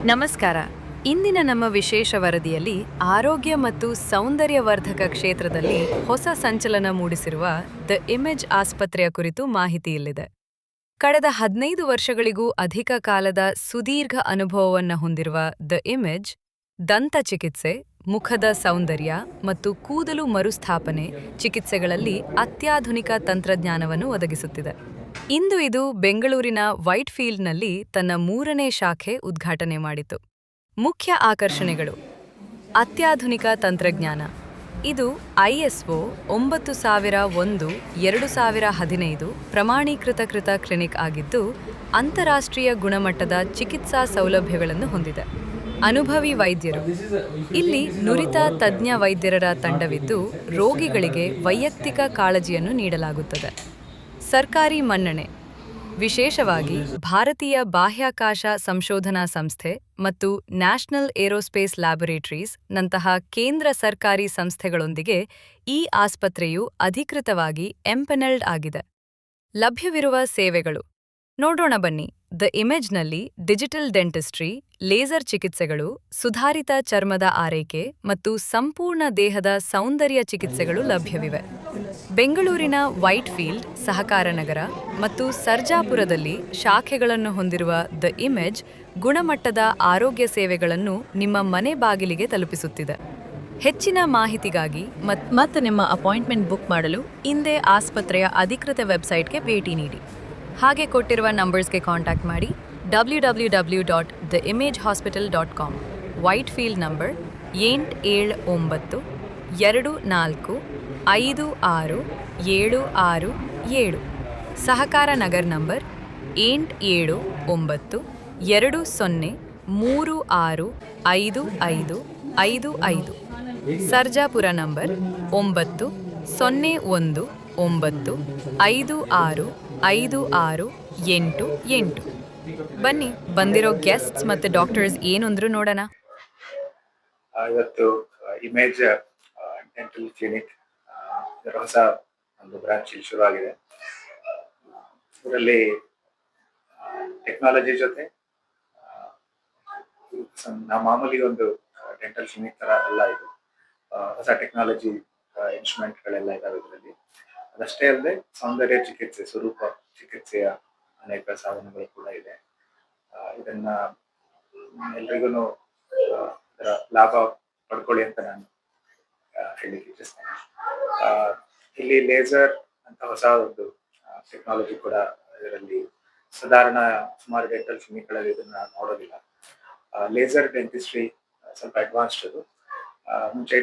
ನಮಸ್ಕಾರ. ಇಂದಿನ ನಮ್ಮ ವಿಶೇಷ ವರದಿಯಲ್ಲಿ ಆರೋಗ್ಯ ಮತ್ತು ಸೌಂದರ್ಯವರ್ಧಕ ಕ್ಷೇತ್ರದಲ್ಲಿ ಹೊಸ ಸಂಚಲನ ಮೂಡಿಸಿರುವ ದ ಇಮೇಜ್ ಆಸ್ಪತ್ರೆಯ ಕುರಿತು ಮಾಹಿತಿ ಇಲ್ಲಿದೆ. ಕಳೆದ 15 ವರ್ಷಗಳಿಗೂ ಅಧಿಕ ಕಾಲದ ಸುದೀರ್ಘ ಅನುಭವವನ್ನು ಹೊಂದಿರುವ ದ ಇಮೇಜ್, ದಂತ ಚಿಕಿತ್ಸೆ, ಮುಖದ ಸೌಂದರ್ಯ ಮತ್ತು ಕೂದಲು ಮರುಸ್ಥಾಪನೆ ಚಿಕಿತ್ಸೆಗಳಲ್ಲಿ ಅತ್ಯಾಧುನಿಕ ತಂತ್ರಜ್ಞಾನವನ್ನು ಒದಗಿಸುತ್ತಿದೆ. ಇಂದು ಇದು ಬೆಂಗಳೂರಿನ ವೈಟ್ಫೀಲ್ಡ್ನಲ್ಲಿ ತನ್ನ 3ನೇ ಶಾಖೆ ಉದ್ಘಾಟನೆ ಮಾಡಿತು. ಮುಖ್ಯ ಆಕರ್ಷಣೆಗಳು: ಅತ್ಯಾಧುನಿಕ ತಂತ್ರಜ್ಞಾನ. ಇದು ISO 9001-2015 ಪ್ರಮಾಣೀಕೃತ ಕ್ಲಿನಿಕ್ ಆಗಿದ್ದು, ಅಂತಾರಾಷ್ಟ್ರೀಯ ಗುಣಮಟ್ಟದ ಚಿಕಿತ್ಸಾ ಸೌಲಭ್ಯಗಳನ್ನು ಹೊಂದಿದೆ. ಅನುಭವಿ ವೈದ್ಯರು. ಇಲ್ಲಿ ನುರಿತ ತಜ್ಞ ವೈದ್ಯರ ತಂಡವಿದ್ದು, ರೋಗಿಗಳಿಗೆ ವೈಯಕ್ತಿಕ ಕಾಳಜಿಯನ್ನು ನೀಡಲಾಗುತ್ತದೆ. ಸರ್ಕಾರಿ ಮನ್ನಣೆ. ವಿಶೇಷವಾಗಿ ಭಾರತೀಯ ಬಾಹ್ಯಾಕಾಶ ಸಂಶೋಧನಾ ಸಂಸ್ಥೆ ಮತ್ತು ನ್ಯಾಷನಲ್ ಏರೋಸ್ಪೇಸ್ ಲ್ಯಾಬೊರೇಟರೀಸ್ ನಂತಹ ಕೇಂದ್ರ ಸರ್ಕಾರಿ ಸಂಸ್ಥೆಗಳೊಂದಿಗೆ ಈ ಆಸ್ಪತ್ರೆಯು ಅಧಿಕೃತವಾಗಿ ಎಂಪನೆಲ್ಡ್ ಆಗಿದೆ. ಲಭ್ಯವಿರುವ ಸೇವೆಗಳು ನೋಡೋಣ ಬನ್ನಿ. ದ ಇಮೇಜ್ನಲ್ಲಿ ಡಿಜಿಟಲ್ ಡೆಂಟಿಸ್ಟ್ರಿ, ಲೇಸರ್ ಚಿಕಿತ್ಸೆಗಳು, ಸುಧಾರಿತ ಚರ್ಮದ ಆರೈಕೆ ಮತ್ತು ಸಂಪೂರ್ಣ ದೇಹದ ಸೌಂದರ್ಯ ಚಿಕಿತ್ಸೆಗಳು ಲಭ್ಯವಿವೆ. ಬೆಂಗಳೂರಿನ ವೈಟ್ಫೀಲ್ಡ್, ಸಹಕಾರ ನಗರ ಮತ್ತು ಸರ್ಜಾಪುರದಲ್ಲಿ ಶಾಖೆಗಳನ್ನು ಹೊಂದಿರುವ ದ ಇಮೇಜ್ ಗುಣಮಟ್ಟದ ಆರೋಗ್ಯ ಸೇವೆಗಳನ್ನು ನಿಮ್ಮ ಮನೆ ಬಾಗಿಲಿಗೆ ತಲುಪಿಸುತ್ತಿದೆ. ಹೆಚ್ಚಿನ ಮಾಹಿತಿಗಾಗಿ ಮತ್ತು ನಿಮ್ಮ ಅಪಾಯಿಂಟ್ಮೆಂಟ್ ಬುಕ್ ಮಾಡಲು ಇಂದೇ ಆಸ್ಪತ್ರೆಯ ಅಧಿಕೃತ ವೆಬ್ಸೈಟ್ಗೆ ಭೇಟಿ ನೀಡಿ. ಹಾಗೆ ಕೊಟ್ಟಿರುವ ನಂಬರ್ಸ್ಗೆ ಕಾಂಟ್ಯಾಕ್ಟ್ ಮಾಡಿ: www.theimagehospital.com. ವೈಟ್ಫೀಲ್ಡ್ ನಂಬರ್ 8792456767. ಸಹಕಾರ ನಗರ್ ನಂಬರ್ 8790365555. ಸರ್ಜಾಪುರ ನಂಬರ್ 9019565688. ಬನ್ನಿ, ಬಂದಿರೋ ಗೆಸ್ಟ್ಸ್ ಮತ್ತೆ ಡಾಕ್ಟರ್ಸ್ ಏನಂದ್ರು ನೋಡೋಣ. ಇವತ್ತು ಇಮೇಜ್ ಡೆಂಟಲ್ ಕ್ಲಿನಿಕ್ ಇದರ ಹೊಸ ಒಂದು ಬ್ರಾಂಚ್ ಇಲ್ಲಿ ಶುರುವಾಗಿದೆ. ಇದರಲ್ಲಿ ಟೆಕ್ನಾಲಜಿ ಜೊತೆ ನಾವು ಮಾಮೂಲಿ ಒಂದು ಡೆಂಟಲ್ ಕ್ಲಿನಿಕ್ ತರ ಅಲ್ಲ, ಇದು ಹೊಸ ಟೆಕ್ನಾಲಜಿ ಇನ್ಸ್ಟ್ರೂಮೆಂಟ್ಗಳೆಲ್ಲ ಇದಾವೆ ಇದರಲ್ಲಿ. ಅದಷ್ಟೇ ಅಲ್ಲದೆ ಸೌಂದರ್ಯ ಚಿಕಿತ್ಸೆ, ಸ್ವರೂಪ ಚಿಕಿತ್ಸೆಯ ಅನೇಕ ಸಾಧನಗಳು ಕೂಡ ಇದೆ. ಇದನ್ನ ಎಲ್ರಿಗೂ ಇದರ ಲಾಭ ಪಡ್ಕೊಳ್ಳಿ ಅಂತ ನಾನು ಹೇಳಲಿಕ್ಕೆ ಇಚ್ಛಿಸ್ತೇನೆ. ಇಲ್ಲಿ ಲೇಸರ್ ಅಂತ ಹೊಸ ಒಂದು ಟೆಕ್ನಾಲಜಿ ಕೂಡ ಇದರಲ್ಲಿ ಸಾಧಾರಣ ಸುಮಾರು ಡೆಂಟಲ್ ಕ್ಲಿನಿಕ್ಗಳಲ್ಲಿ ಇದನ್ನ ನೋಡೋದಿಲ್ಲ. ಲೇಸರ್ ಡೆಂಟಿಸ್ಟ್ರಿ ಸ್ವಲ್ಪ ಅಡ್ವಾನ್ಸ್ಡ್ ಅದು. ಮುಂಚೆ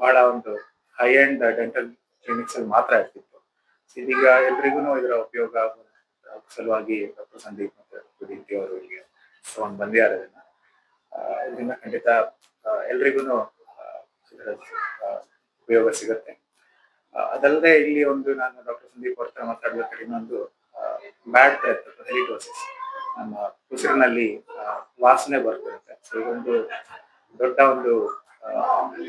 ಬಹಳ ಒಂದು ಹೈ ಎಂಡ್ ಡೆಂಟಲ್ ಕ್ಲಿನಿಕ್ಸ್ ಅಲ್ಲಿ ಮಾತ್ರ ಇರ್ತಿತ್ತು. ಇದೀಗ ಎಲ್ರಿಗೂ ಇದರ ಉಪಯೋಗ ಸಲುವಾಗಿ ಡಾಕ್ಟರ್ ಸಂದೀಪ್ ಮತ್ತು ಸುದೀಪ್ ಅವರು ಇಲ್ಲಿಗೆ ತಗೊಂಡು ಬಂದಿದ್ದಾರೆ. ಇದರಿಂದ ಖಂಡಿತ ಎಲ್ರಿಗೂ ಇದರ ಉಪಯೋಗ ಸಿಗುತ್ತೆ. ಅದಲ್ಲದೆ ಇಲ್ಲಿ ಒಂದು ನಾನು ಡಾಕ್ಟರ್ ಸಂದೀಪ್ ಅವ್ರ ಹತ್ರ ಮಾತಾಡ್ಬೇಕಾದ್ರೆ ಇನ್ನೊಂದು ಬ್ಯಾಡ್ ಬ್ರೆತ್, ಹೆಲಿಟೋಸಿಸ್, ನಮ್ಮ ಉಸಿರಿನಲ್ಲಿ ವಾಸನೆ ಬರ್ತಿರುತ್ತೆ. ಸೊ ಇದೊಂದು ದೊಡ್ಡ ಒಂದು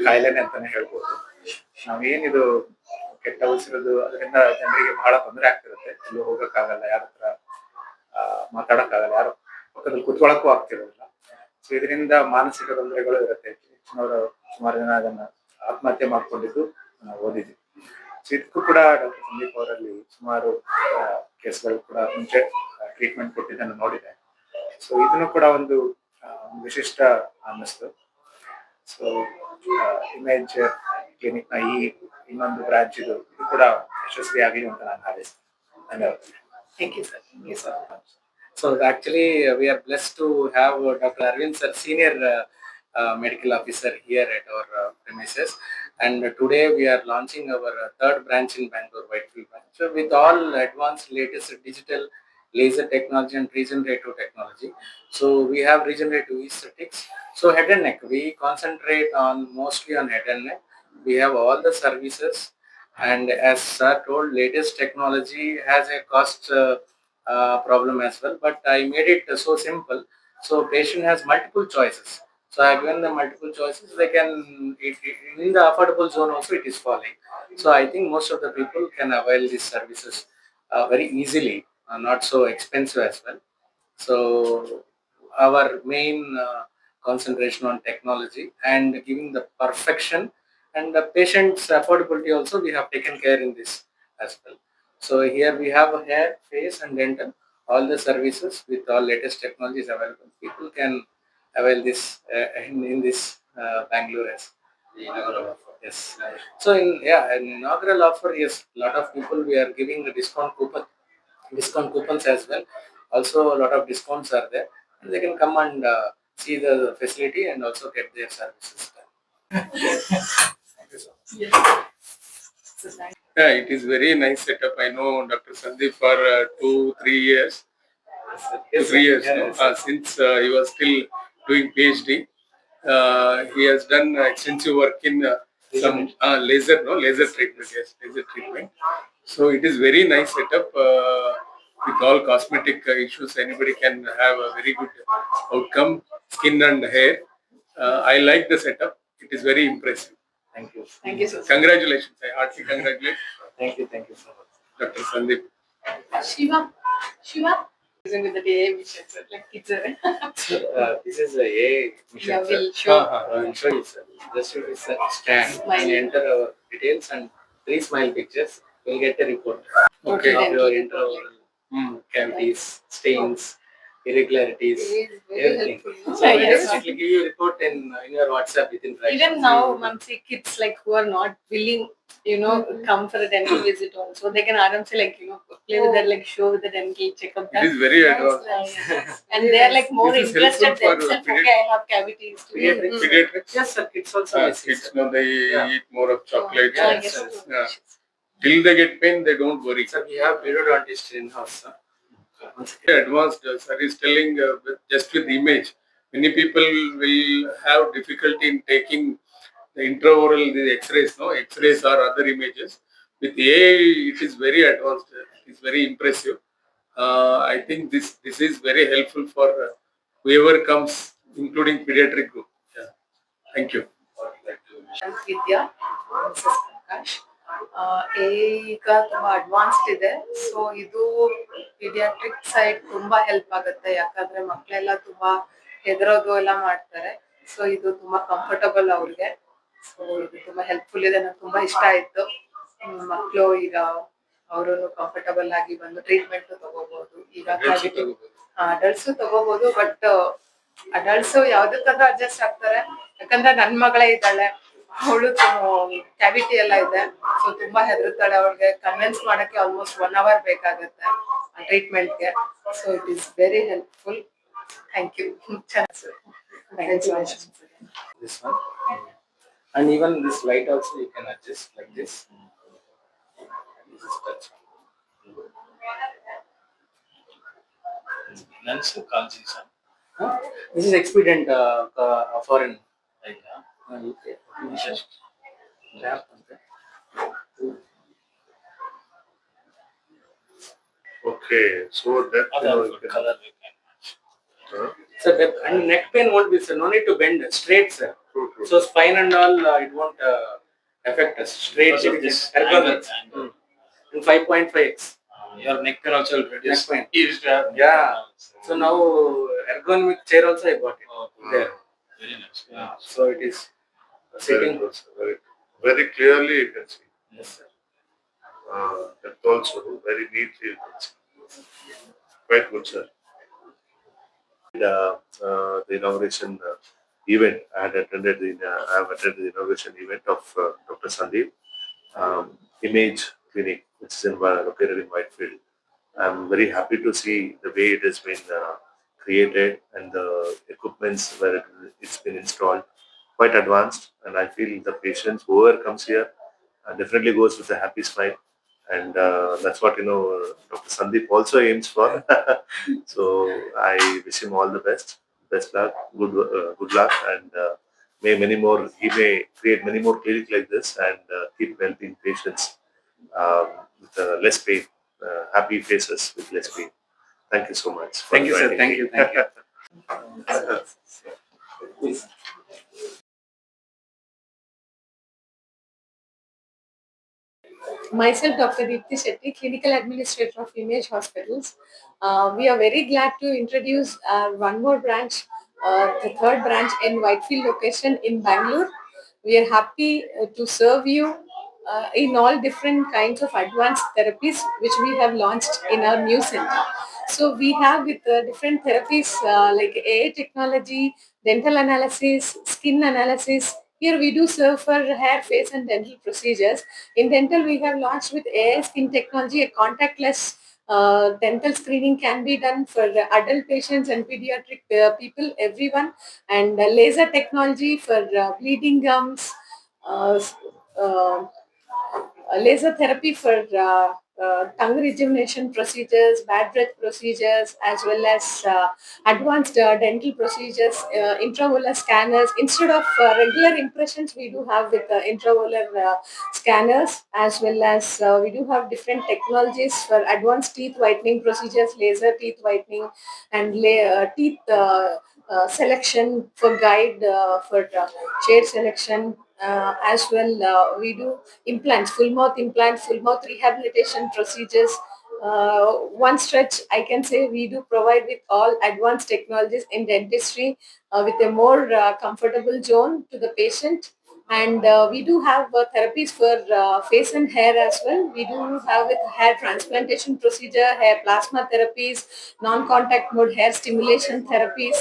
ಕಾಯಿಲೆನೆ ಅಂತಾನೆ ಹೇಳ್ಬೋದು. ನಾವೇನಿದು ಕೆಟ್ಟ ಉಸಿರೋದು, ಅದರಿಂದ ಜನರಿಗೆ ಬಹಳ ತೊಂದರೆ ಆಗ್ತಿರುತ್ತೆ. ಎಲ್ಲೂ ಹೋಗಕ್ಕಾಗಲ್ಲ, ಯಾರ ಹತ್ರ ಮಾತಾಡಕ್ಕಾಗಲ್ಲ, ಯಾರು ಪಕ್ಕದಲ್ಲಿ ಕುತ್ಕೊಳಕ್ಕೂ ಆಗ್ತಿರೋದಿಲ್ಲ. ಸೊ ಇದರಿಂದ ಮಾನಸಿಕ ತೊಂದರೆಗಳು ಇರುತ್ತೆ. ಸುಮಾರು ಜನ ಅದನ್ನ ಆತ್ಮಹತ್ಯೆ ಮಾಡ್ಕೊಂಡಿದ್ದು ನಾವು ಓದಿದ್ವಿ. ಸೊ ಇದಕ್ಕೂ ಕೂಡ ಡಾಕ್ಟರ್ ಸಂದೀಪ್ ಅವರಲ್ಲಿ ಸುಮಾರು ಕೇಸ್ಗಳು ಕೂಡ ಮುಂಚೆ ಟ್ರೀಟ್ಮೆಂಟ್ ಕೊಟ್ಟಿದ್ದನ್ನು ನೋಡಿದೆ. ಸೊ ಇದನ್ನು ಕೂಡ ಒಂದು ವಿಶಿಷ್ಟ ಅನ್ನಿಸ್ತು. ಸೊ ಇಮೇಜ್ ಕ್ಲಿನಿಕ್ ನ ಈ ಇನ್ನೊಂದು ಬ್ರಾಂಚ್ ಇದು ಕೂಡ ಯಶಸ್ವಿ ಆಗಲಿ ಅಂತ ನಾನು ಹಾರೈಸ್ತೇನೆ. ಧನ್ಯವಾದ. Thank you, sir. Thank you so much. So actually, we are blessed to have Dr. Arvind sir, senior medical officer here at our premises. And today we are launching our third branch in Bangalore, Whitefield branch. So with all advanced latest digital laser technology and regenerative technology. So we have regenerative aesthetics. So head and neck, we concentrate on mostly on head and neck. We have all the services. And as sir told, latest technology has a cost problem as well, but I made it so simple. So patient has multiple choices. So I given them multiple choices. They can, in the affordable zone also it is falling. So I think most of the people can avail these services very easily, not so expensive as well. So our main concentration on technology and giving the perfection and the patient's affordability also we have taken care in this as well. So here we have hair, face and dental, all the services with all latest technologies available. People can avail this in this Bangalore as the inaugural offer. Yes. So an inaugural offer, yes, lot of people we are giving the discount coupons as well. Also, a lot of discounts are there, and they can come and see the facility and also get their services done. Thank you so much. Yeah, it is very nice setup. I know Dr. Sandeep for 2-3 years. Yes, 3 years, yeah, no? Yes, since he was still doing PhD. He has done extensive work in some laser treatment. Yes, laser treatment. So it is very nice setup with all cosmetic issues. Anybody can have a very good outcome, skin and hair. I like the setup. It is very impressive. Thank you. Thank you so much. Congratulations. I heartily congratulate. Thank you so much. Dr. Sandeep. Shiva. Using with the AI mission, sir. Like it's a. This is a AI mission. Yeah, we'll show. I'll show you, sir. Just use this stand smile. And enter our details and 3 smile pictures. We'll get a report. Okay. Of your intraoral cavities, stains, irregularities, everything. Helpful. So I just will give you a report in your WhatsApp within fraction. Even now, Mansi kids like who are not willing, come for a dental visit also. They can say like, play with their like show with the dental checkup. It is very advanced. Yes. And they are like more interested themselves. Okay, I have cavities. Pediatrics? Yes, sir. Kids also. Kids know they eat more of chocolates. Yes. Till they get pain, they don't worry. Sir, we have periodontist in house. Advanced, sir is telling just with image. Many people will have difficulty in taking the intraoral, the X-rays, no X-rays or other images. With AI, it is very advanced. It is very impressive. I think this is very helpful for whoever comes, including pediatric group. Yeah. Thank you. Vidya, Mrs. Prakash. ಈಗ ತುಂಬಾ advanced ಇದೆ. So ಇದು paediatric side ತುಂಬಾ help ಆಗುತ್ತೆ. ಯಾಕಂದ್ರೆ ಮಕ್ಕಳೆಲ್ಲ ತುಂಬಾ ಹೆದರೋದು ಎಲ್ಲ ಮಾಡ್ತಾರೆ. ಸೊ ಇದು ತುಂಬಾ ಕಂಫರ್ಟಬಲ್ ಅವ್ರಿಗೆ. ಸೊ ಇದು ತುಂಬಾ ಹೆಲ್ಪ್ಫುಲ್ ಇದೆ. ನಂಗೆ ತುಂಬಾ ಇಷ್ಟ ಆಯ್ತು. ಮಕ್ಕಳು ಈಗ ಅವರು ಕಂಫರ್ಟಬಲ್ ಆಗಿ ಬಂದು ಟ್ರೀಟ್ಮೆಂಟ್ ತಗೋಬಹುದು. ಈಗ ಅಡಲ್ಟ್ಸ್ ತಗೋಬಹುದು, ಬಟ್ ಅಡಲ್ಟ್ಸ್ ಯಾವ್ದಕ್ಕಾದ್ರೂ ಅಡ್ಜಸ್ಟ್ ಆಗ್ತಾರೆ. ಯಾಕಂದ್ರೆ ನನ್ ಮಗಳೇ ಇದ್ದಾಳೆ, ಅವಳು ಕ್ಯಾವಿಟಿ ಎಲ್ಲ ಇದೆ. ಸೊ ತುಂಬಾ ಹೆದರ್ತಾಳೆ. ಅವಳಿಗೆ ಕನ್ವಿನ್ಸ್ ಮಾಡಕ್ಕೆ ಆಲ್ಮೋಸ್ಟ್ 1 hour ಬೇಕಾಗುತ್ತೆ ಟ್ರೀಟ್ಮೆಂಟ್ಗೆ. So it is very helpful. Thank you. This one, and even this light also you can adjust like this. This is touch. Nansu Kalsisa. This is expedient foreign. Right. Okay. Okay, so that Color we can match. So and neck pain won't be, sir. No need to bend. Straight, sir. True. So spine and all it won't affect us. Straight. This ergonomics. And 5.5x. Your neck pain also will reduce. Neck pain. Yeah. So now ergonomic chair also I bought it. There. Very nice. Yeah. So it is sitting. Very clearly you can see. Yes, sir. That also very neatly you can see. Quite good, sir. The inauguration event. I have attended the inauguration event of Dr. Sandeep Image Clinic, which is located in Whitefield. I'm very happy to see the way it has been created and the equipments where it's been installed. Quite advanced, and I feel the patients, whoever comes here, definitely goes with a happy smile. And that's what Dr. Sandeep also aims for. So I wish him all the best luck, good luck, and may many more. He may create many more clinics like this and keep helping patients with less pain, happy faces with less pain. Thank you so much. Thank you, sir. Thank you. Please. Myself, Dr. Deepthi Shetty, Clinical Administrator of Image Hospitals. We are very glad to introduce one more branch, the third branch in Whitefield location in Bangalore. We are happy to serve you in all different kinds of advanced therapies which we have launched in our new center. So we have with different therapies like AI technology, dental analysis, skin analysis. Here we do serve for hair, face and dental procedures. In dental, we have launched with AI skin technology, a contactless dental screening can be done for adult patients and pediatric people, everyone, and laser technology for bleeding gums, uh, uh, laser therapy for tongue rejuvenation procedures, bad breath procedures, as well as advanced dental procedures, intraocular scanners. Instead of regular impressions, we do have with intraocular scanners, as well as we do have different technologies for advanced teeth whitening procedures, laser teeth whitening, and teeth selection for guide for shade selection. As well, we do implants, full mouth rehabilitation procedures. One stretch, I can say we do provide with all advanced technologies in dentistry with a more comfortable zone to the patient. And we do have therapies for face and hair as well. We do have with hair transplantation procedure, hair plasma therapies, non-contact mode hair stimulation therapies,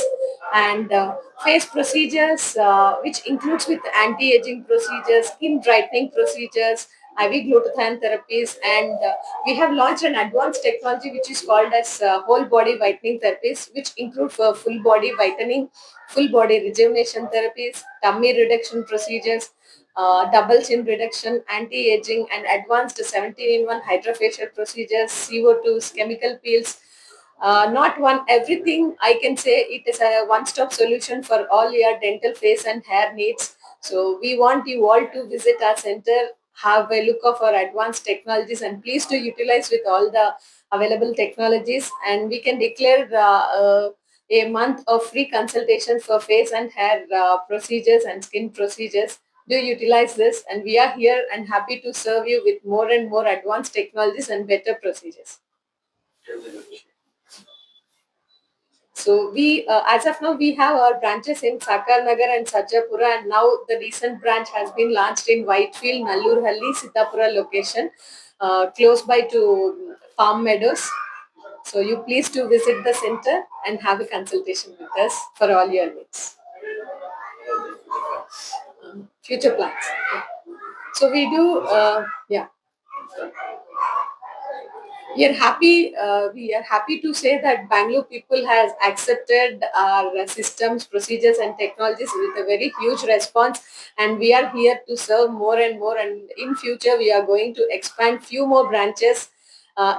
and face procedures, which includes with anti-aging procedures, skin brightening procedures, IV glutathione therapies, and we have launched an advanced technology which is called as whole body whitening therapies, which include for full body whitening, full body rejuvenation therapies, tummy reduction procedures, double chin reduction, anti-aging, and advanced 17-in-1 hydrofacial procedures, CO2s, chemical peels. Not one, everything I can say it is a one-stop solution for all your dental, face, and hair needs. So we want you all to visit our center, have a look of our advanced technologies, and please to utilize with all the available technologies. And we can declare a month of free consultations for face and hair procedures and skin procedures. Do utilize this, and we are here and happy to serve you with more and more advanced technologies and better procedures. So we, as of now, we have our branches in Sakar Nagar and Sajjapura, and now the recent branch has been launched in Whitefield, Nallurhalli, Sitapura location, close by to Palm Meadows. So you please to visit the center and have a consultation with us for all your needs. Future plans. So we do, yeah. We are happy to say that Bangalore people has accepted our systems, procedures, and technologies with a very huge response, and we are here to serve more and more. And in future, we are going to expand few more branches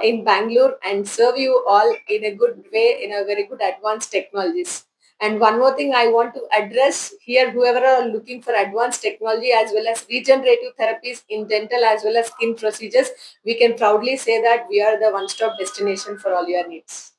in Bangalore and serve you all in a good way, in a very good advanced technologies. And one more thing I want to address here, whoever are looking for advanced technology as well as regenerative therapies in dental as well as skin procedures, we can proudly say that we are the one-stop destination for all your needs.